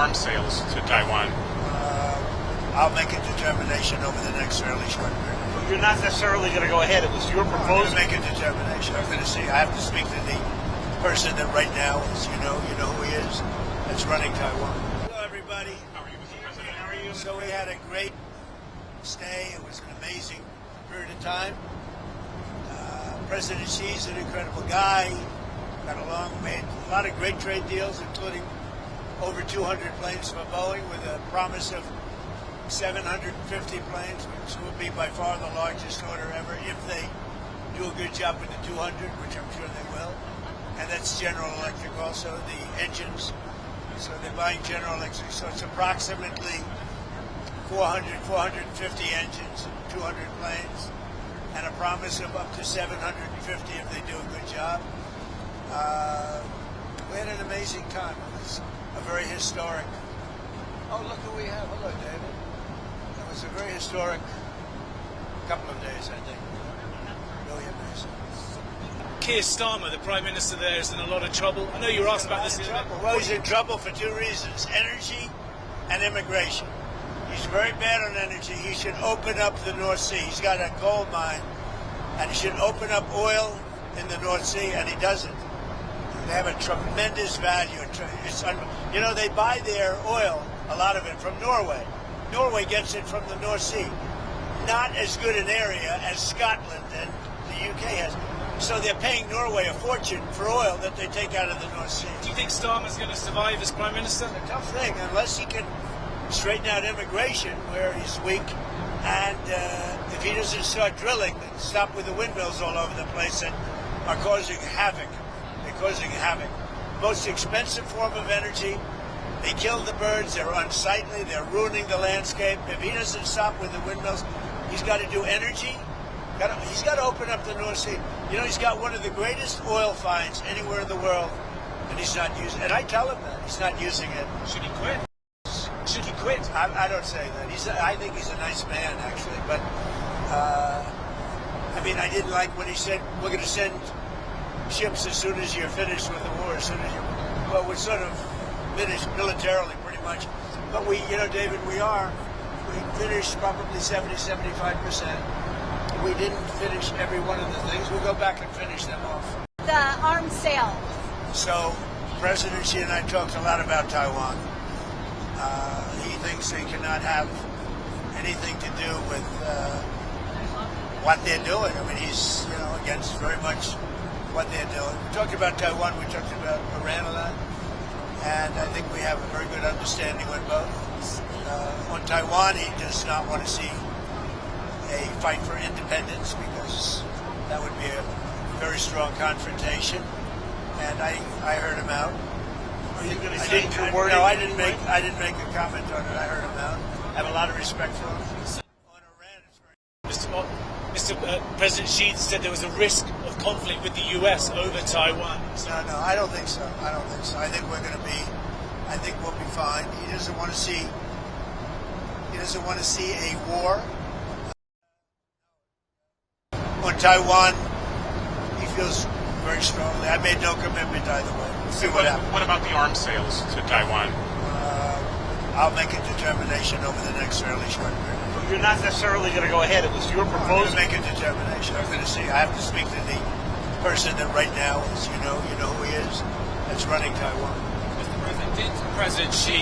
arms sales to Taiwan? I'll make a determination over the next fairly short period. You're not necessarily going to go ahead. It was your proposal. I'm going to make a determination. I'm going to see. I have to speak to the person that right now is, you know who he is, that's running Taiwan. Hello, everybody. How are you, Mr. President? How are you? So we had a great stay. It was an amazing period of time. President Xi's an incredible guy. Got along, made a lot of great trade deals, including over 200 planes for Boeing with a promise of 750 planes, which will be by far the largest order ever if they do a good job with the 200, which I'm sure they will. And that's General Electric also, the engines. So they're buying General Electric. So it's approximately 450 engines, 200 planes, and a promise of up to 750 if they do a good job. We had an amazing time. It was a very historic. Oh, look who we have. Hello, David. It was a very historic couple of days, I think. Really amazing. Keir Starmer, the Prime Minister there, is in a lot of trouble. I know you were asked about this. Well, he's in trouble for two reasons: energy and immigration. He's very bad on energy. He should open up the North Sea. He's got a gold mine, and he should open up oil in the North Sea, and he doesn't. They have a tremendous value. You know, they buy their oil, a lot of it, from Norway. Norway gets it from the North Sea. Not as good an area as Scotland and the UK has. So they're paying Norway a fortune for oil that they take out of the North Sea. Do you think Starmer's going to survive as Prime Minister? It's a tough thing, unless he can straighten out immigration where he's weak, and if he doesn't start drilling and stop with the windmills all over the place that are causing havoc. They're causing havoc. Most expensive form of energy. They kill the birds. They're unsightly. They're ruining the landscape. If he doesn't stop with the windmills, he's got to do energy. He's got to open up the North Sea. You know, he's got one of the greatest oil finds anywhere in the world, and he's not using it. And I tell him that. He's not using it. Should he quit? Should he quit? I don't say that. I think he's a nice man, actually. But, I mean, I didn't like when he said, we're going to send ships as soon as you're finished with the war, as soon as you... Well, we're sort of finished militarily, pretty much. But we, you know, David, we finished probably 70-75%. We didn't finish every one of the things. We'll go back and finish them off. The arms sale. So, President Xi and I talked a lot about Taiwan. He thinks they cannot have anything to do with what they're doing. I mean, he's, you know, against very much what they're doing. We talked about Taiwan. We talked about Iran a lot. And I think we have a very good understanding on both. On Taiwan, he does not want to see a fight for independence because that would be a very strong confrontation. And I heard him out. Are you going to say your word? No, I didn't make a comment on it. I heard him out. I have a lot of respect for him. On Iran, it's very... Mr. President Xi said there was a risk of conflict with the US over Taiwan. No, I don't think so. I think we'll be fine. He doesn't want to see a war. On Taiwan, he feels very strongly. I made no commitment either way. We'll see what happens. What about the arms sales to Taiwan? I'll make a determination over the next fairly short period. You're not necessarily going to go ahead. It was your proposal. I'm going to make a determination. I'm going to see. I have to speak to the person that right now is, you know who he is, that's running Taiwan. Mr. President, did President Xi